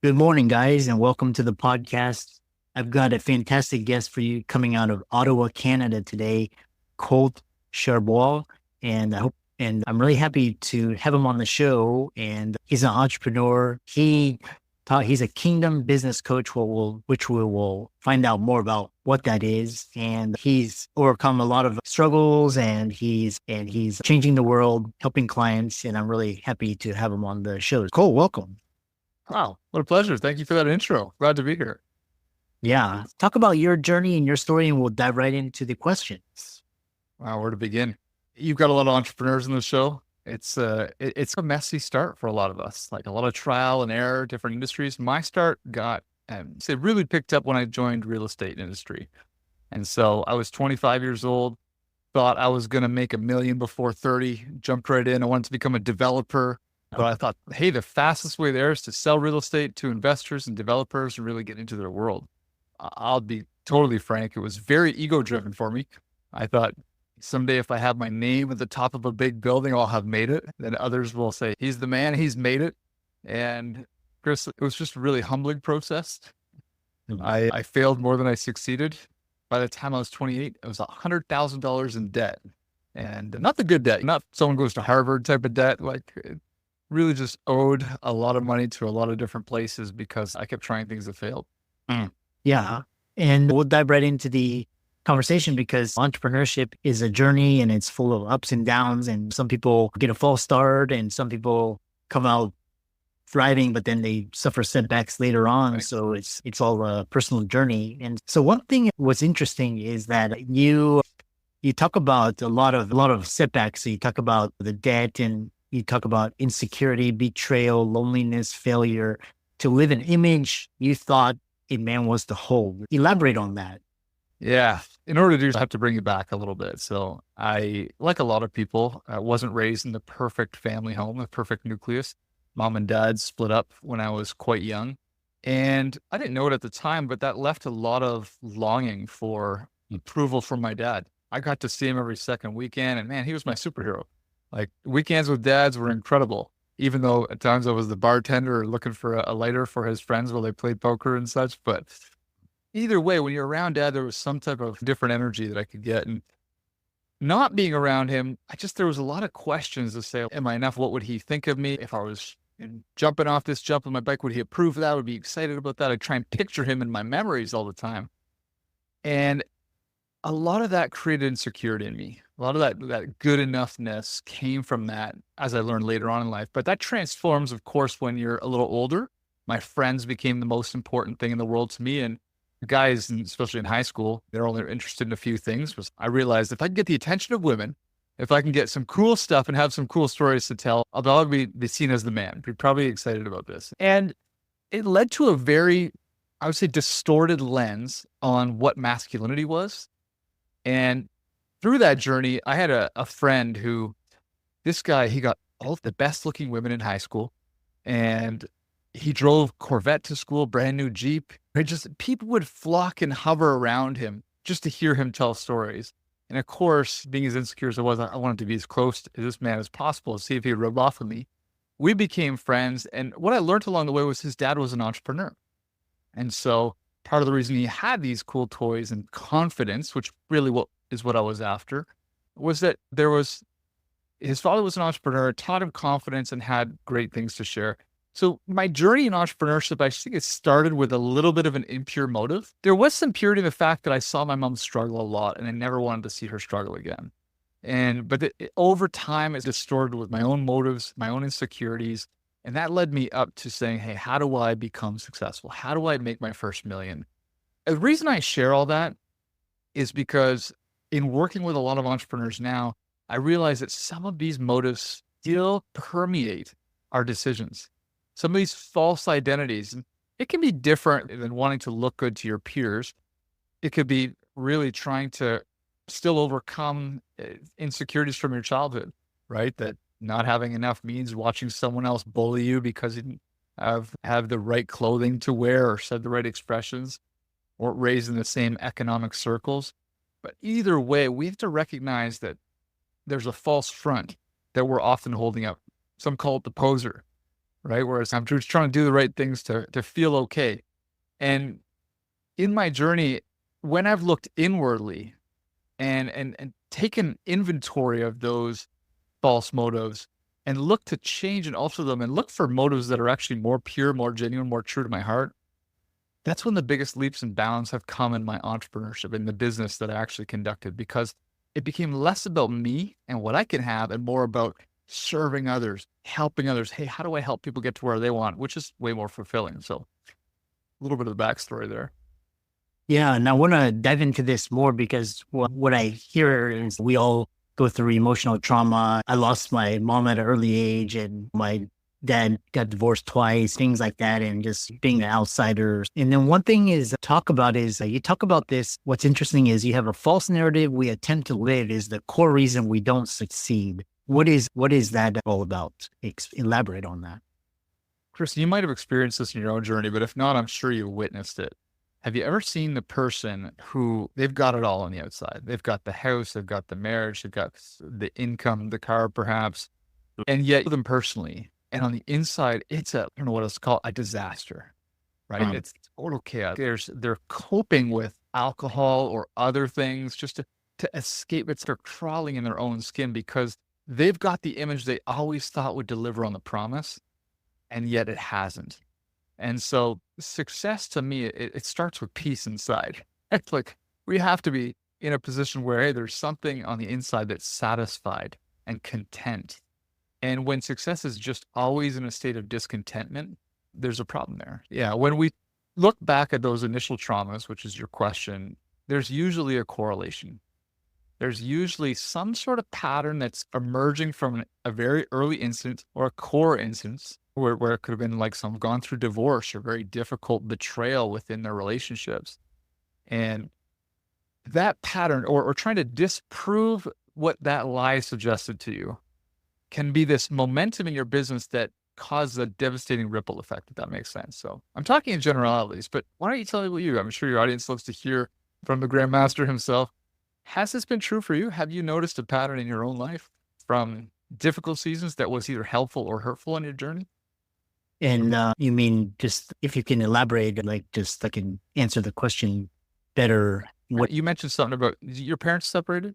Good morning, guys, and welcome to the podcast. I've got a fantastic guest for you coming out of Ottawa, Canada today, Colt Charlebois, and I'm really happy to have him on the show. And he's an entrepreneur. He's a kingdom business coach, which we will find out more about what that is. And he's overcome a lot of struggles, and he's changing the world, helping clients. And I'm really happy to have him on the show. Cole, welcome. Wow, what a pleasure. Thank you for that intro. Glad to be here. Yeah. Talk about your journey and your story, and we'll dive right into the questions. Wow, where to begin? You've got a lot of entrepreneurs in the show. It's a messy start for a lot of us, like a lot of trial and error, different industries. My start it really picked up when I joined real estate industry. And so I was 25 years old, thought I was going to make a million before 30, jumped right in. I wanted to become a developer. But I thought, hey, the fastest way there is to sell real estate to investors and developers and really get into their world. I'll be totally frank. It was very ego driven for me. I thought someday if I have my name at the top of a big building, I'll have made it. Then others will say, he's the man, he's made it. And Chris, it was just a really humbling process. I failed more than I succeeded. By the time I was 28, I was $100,000 in debt. And not the good debt, not someone goes to Harvard type of debt, like really just owed a lot of money to a lot of different places because I kept trying things that failed. Yeah. And we'll dive right into the conversation because entrepreneurship is a journey and it's full of ups and downs. And some people get a false start and some people come out thriving, but then they suffer setbacks later on. Right. So it's all a personal journey. And so one thing what's interesting is that you talk about a lot of setbacks. So you talk about the debt and you talk about insecurity, betrayal, loneliness, failure, to live an image you thought a man was to hold. Elaborate on that. Yeah. In order to do, I have to bring it back a little bit. So I, like a lot of people, wasn't raised in the perfect family home, the perfect nucleus. Mom and dad split up when I was quite young. And I didn't know it at the time, but that left a lot of longing for approval from my dad. I got to see him every second weekend, and man, he was my superhero. Like weekends with dads were incredible, even though at times I was the bartender looking for a lighter for his friends while they played poker and such. But either way, when you're around dad, there was some type of different energy that I could get. And not being around him, there was a lot of questions to say, am I enough? What would he think of me? If I was jumping off this jump on my bike, would he approve of that? Would be excited about that? I'd try and picture him in my memories all the time. And a lot of that created insecurity in me. A lot of that good enoughness came from that as I learned later on in life. But that transforms, of course, when you're a little older. My friends became the most important thing in the world to me. And guys, especially in high school, they're only interested in a few things. I realized if I can get the attention of women, if I can get some cool stuff and have some cool stories to tell, I'll probably be seen as the man. Be probably excited about this. And it led to a very, I would say, distorted lens on what masculinity was. And through that journey, I had a friend who, this guy, he got all of the best looking women in high school, and he drove Corvette to school, brand new Jeep. People would flock and hover around him just to hear him tell stories. And of course, being as insecure as I was, I wanted to be as close to this man as possible to see if he'd rub off with me. We became friends. And what I learned along the way was his dad was an entrepreneur. And so part of the reason he had these cool toys and confidence, which really what I was after, was that his father was an entrepreneur, taught him confidence and had great things to share. So my journey in entrepreneurship, I think it started with a little bit of an impure motive. There was some purity in the fact that I saw my mom struggle a lot and I never wanted to see her struggle again. But over time, it distorted with my own motives, my own insecurities. And that led me up to saying, hey, how do I become successful? How do I make my first million? The reason I share all that is because in working with a lot of entrepreneurs now, I realize that some of these motives still permeate our decisions. Some of these false identities, it can be different than wanting to look good to your peers. It could be really trying to still overcome insecurities from your childhood, right? That not having enough means watching someone else bully you because you didn't have the right clothing to wear or said the right expressions, or raised in the same economic circles. But either way, we have to recognize that there's a false front that we're often holding up. Some call it the poser. right? Whereas I'm just trying to do the right things to feel okay. And in my journey, when I've looked inwardly and taken inventory of those false motives and look to change and alter them and look for motives that are actually more pure, more genuine, more true to my heart, that's when the biggest leaps and bounds have come in my entrepreneurship, in the business that I actually conducted, because it became less about me and what I can have and more about serving others, helping others. Hey, how do I help people get to where they want, which is way more fulfilling. So a little bit of the backstory there. Yeah, and I want to dive into this more because what I hear is we all go through emotional trauma. I lost my mom at an early age, and my dad got divorced twice, things like that, and just being an outsider. And then one thing is you talk about this. What's interesting is you have a false narrative we attempt to live is the core reason we don't succeed. What is that all about? Elaborate on that. Chris, you might have experienced this in your own journey, but if not, I'm sure you've witnessed it. Have you ever seen the person who they've got it all on the outside? They've got the house, they've got the marriage, they've got the income, the car, perhaps, and yet them personally. And on the inside, it's I don't know what it's called, a disaster, right? It's total chaos. They're coping with alcohol or other things just to escape it. They're crawling in their own skin because they've got the image they always thought would deliver on the promise, and yet it hasn't. And so success to me, it starts with peace inside. It's like we have to be in a position where, hey, there's something on the inside that's satisfied and content. And when success is just always in a state of discontentment, there's a problem there. Yeah. When we look back at those initial traumas, which is your question, there's usually a correlation. There's usually some sort of pattern that's emerging from a very early instance or a core instance where it could have been like some gone through divorce or very difficult betrayal within their relationships. And that pattern or trying to disprove what that lie suggested to you can be this momentum in your business that causes a devastating ripple effect, if that makes sense. So I'm talking in generalities, but why don't you tell me what I'm sure your audience loves to hear from the Grandmaster himself. Has this been true for you? Have you noticed a pattern in your own life from difficult seasons that was either helpful or hurtful on your journey? And you mean just if you can elaborate, like just I can answer the question better. What you mentioned something about your parents separated?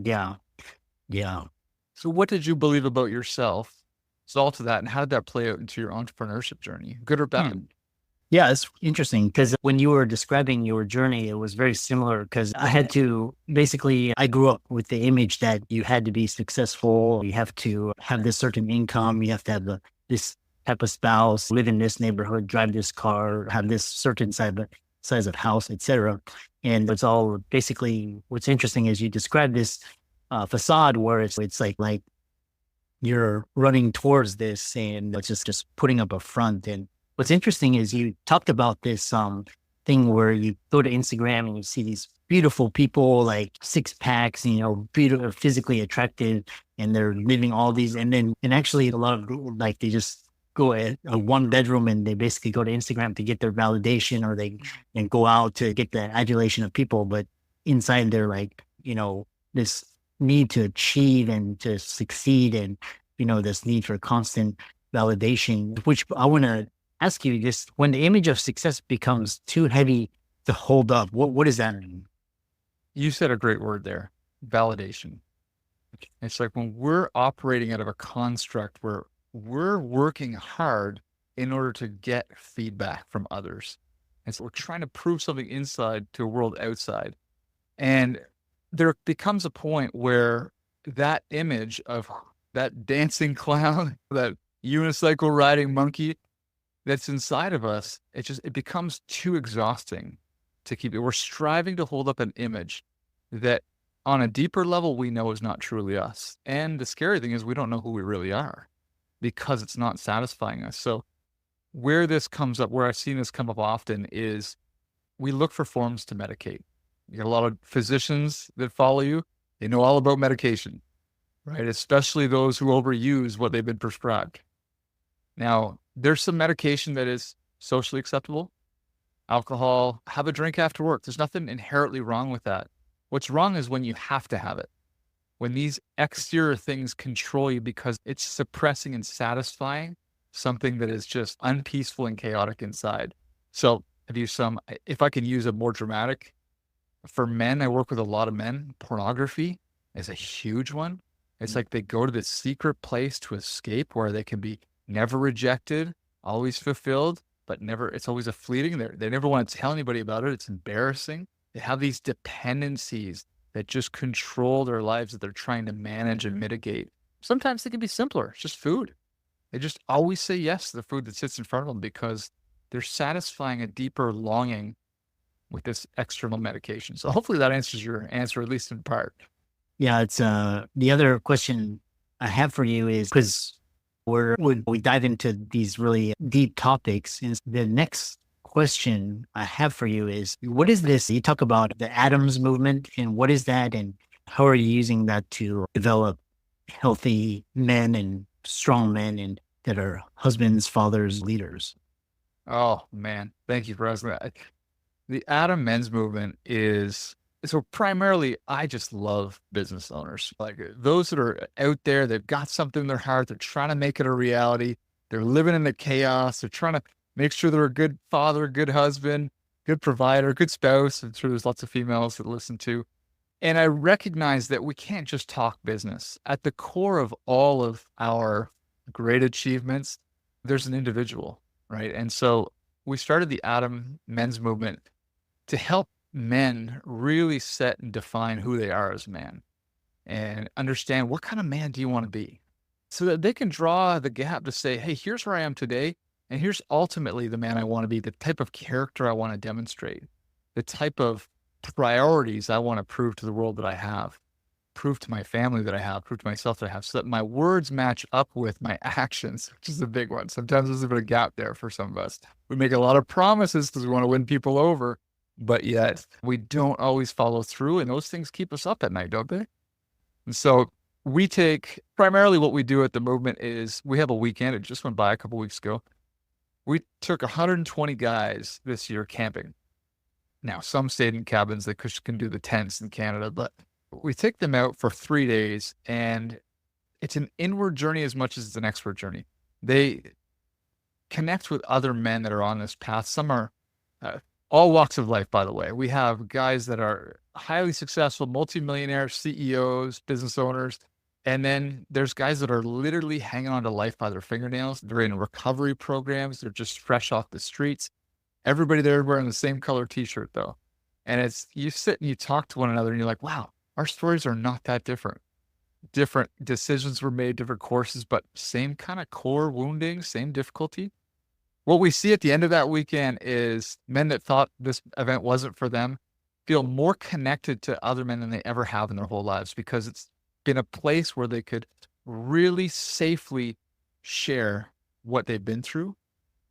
Yeah. Yeah. So what did you believe about yourself? So all to that, and how did that play out into your entrepreneurship journey, good or bad? Yeah, it's interesting because when you were describing your journey, it was very similar because I had to I grew up with the image that you had to be successful. You have to have this certain income. You have to have this type of spouse, live in this neighborhood, drive this car, have this certain size of house, etc. And it's all basically what's interesting is you describe this facade where it's like you're running towards this and it's just putting up a front. And what's interesting is you talked about this thing where you go to Instagram and you see these beautiful people, like six packs, beautiful, physically attractive, and they're living all these. And actually a lot of like they just go at a one bedroom and they basically go to Instagram to get their validation or and go out to get the adulation of people. But inside they're like, this need to achieve and to succeed and, this need for constant validation, which I want to ask you just when the image of success becomes too heavy to hold up, what does that mean? You said a great word there, validation. It's like when we're operating out of a construct where we're working hard in order to get feedback from others. And so we're trying to prove something inside to a world outside. And there becomes a point where that image of that dancing clown, that unicycle riding monkey that's inside of us, it becomes too exhausting to keep it. We're striving to hold up an image that on a deeper level, we know is not truly us. And the scary thing is we don't know who we really are because it's not satisfying us. So where this comes up, where I've seen this come up often is we look for forms to medicate. You got a lot of physicians that follow you. They know all about medication, right? Especially those who overuse what they've been prescribed. Now, there's some medication that is socially acceptable. Alcohol, have a drink after work. There's nothing inherently wrong with that. What's wrong is when you have to have it. When these exterior things control you because it's suppressing and satisfying something that is just unpeaceful and chaotic inside. So if I can use a more dramatic, for men, I work with a lot of men. Pornography is a huge one. It's like they go to this secret place to escape where they can be never rejected, always fulfilled, but it's always a fleeting. They never want to tell anybody about it. It's embarrassing. They have these dependencies that just control their lives that they're trying to manage and mitigate. Sometimes they can be simpler. It's just food. They just always say yes to the food that sits in front of them because they're satisfying a deeper longing with this external medication. So hopefully that answers your answer, at least in part. Yeah, it's the other question I have for you is because we dive into these really deep topics. And the next question I have for you is, what is this? You talk about the Adams movement, and what is that, and how are you using that to develop healthy men and strong men and that are husbands, fathers, leaders? Oh man, thank you for asking that. The Adam Men's Movement is so primarily, I just love business owners, like those that are out there. They've got something in their heart. They're trying to make it a reality. They're living in the chaos. They're trying to make sure they're a good father, good husband, good provider, good spouse. I'm sure there's lots of females that listen to. And I recognize that we can't just talk business. At the core of all of our great achievements, there's an individual, right? And so we started the Adam Men's Movement to help men really set and define who they are as men and understand what kind of man do you want to be so that they can draw the gap to say, hey, here's where I am today. And here's ultimately the man I want to be, the type of character I want to demonstrate, the type of priorities I want to prove to the world that I have, prove to my family that I have, prove to myself that I have, so that my words match up with my actions, which is a big one. Sometimes there's a bit of a gap there for some of us. We make a lot of promises because we want to win people over, but yet we don't always follow through. And those things keep us up at night, don't they? And so we take primarily what we do at the movement is we have a weekend. It just went by a couple weeks ago. We took 120 guys this year camping. Now, some stayed in cabins. They can do the tents in Canada, but we take them out for 3 days, and it's an inward journey as much as it's an extward journey. They connect with other men that are on this path. Some are all walks of life, by the way. We have guys that are highly successful, multimillionaire CEOs, business owners. And then there's guys that are literally hanging on to life by their fingernails. They're in recovery programs. They're just fresh off the streets. Everybody there wearing the same color t-shirt though. And it's, you sit and you talk to one another and you're like, wow, our stories are not that different. Different decisions were made, different courses, but same kind of core wounding, same difficulty. What we see at the end of that weekend is men that thought this event wasn't for them feel more connected to other men than they ever have in their whole lives, because it's been a place where they could really safely share what they've been through.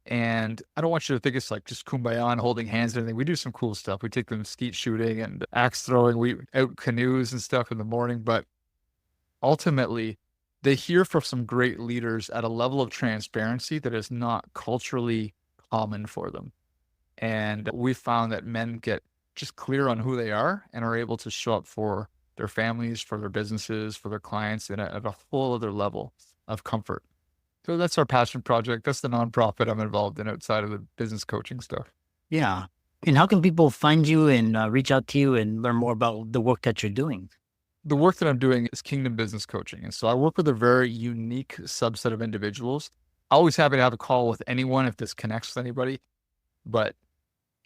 And I don't want you to think it's like just kumbaya and holding hands and everything. We do some cool stuff. We take them skeet shooting and axe throwing. We out canoes and stuff in the morning, but ultimately they hear from some great leaders at a level of transparency that is not culturally common for them. And we found that men get just clear on who they are and are able to show up for their families, for their businesses, for their clients at a whole other level of comfort. So that's our passion project. That's the nonprofit I'm involved in outside of the business coaching stuff. Yeah. And how can people find you and reach out to you and learn more about the work that you're doing? The work that I'm doing is Kingdom Business Coaching. And so I work with a very unique subset of individuals. Always happy to have a call with anyone if this connects with anybody. But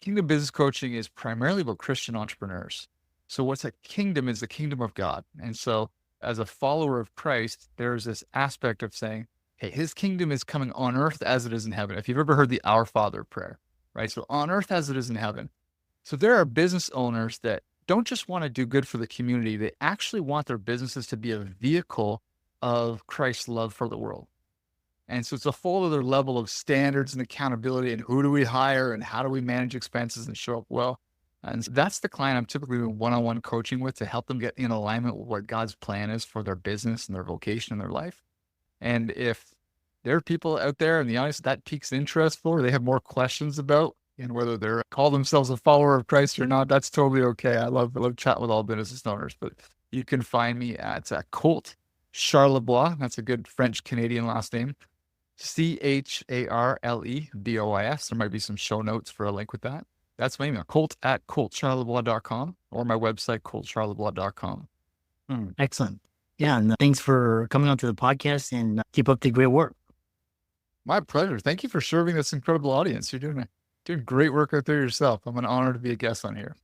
Kingdom Business Coaching is primarily about Christian entrepreneurs. So what's a kingdom is the kingdom of God. And so as a follower of Christ, there's this aspect of saying, hey, his kingdom is coming on earth as it is in heaven. If you've ever heard the Our Father prayer, right? So on earth as it is in heaven. So there are business owners that don't just want to do good for the community. They actually want their businesses to be a vehicle of Christ's love for the world. And so it's a whole other level of standards and accountability and who do we hire and how do we manage expenses and show up well. And that's the client I'm typically doing one-on-one coaching with to help them get in alignment with what God's plan is for their business and their vocation and their life. And if there are people out there in the audience that piques interest for, they have more questions about, and whether they're call themselves a follower of Christ or not, that's totally okay. I love chatting with all business owners, but you can find me at Colt Charlebois. That's a good French Canadian last name CHARLEBOIS. There might be some show notes for a link with that. That's my email, colt@coltcharlebois.com, or my website, coltcharlebois.com. Excellent. Yeah. And thanks for coming on to the podcast, and keep up the great work. My pleasure. Thank you for serving this incredible audience. You're doing great work out there yourself. I'm an honor to be a guest on here.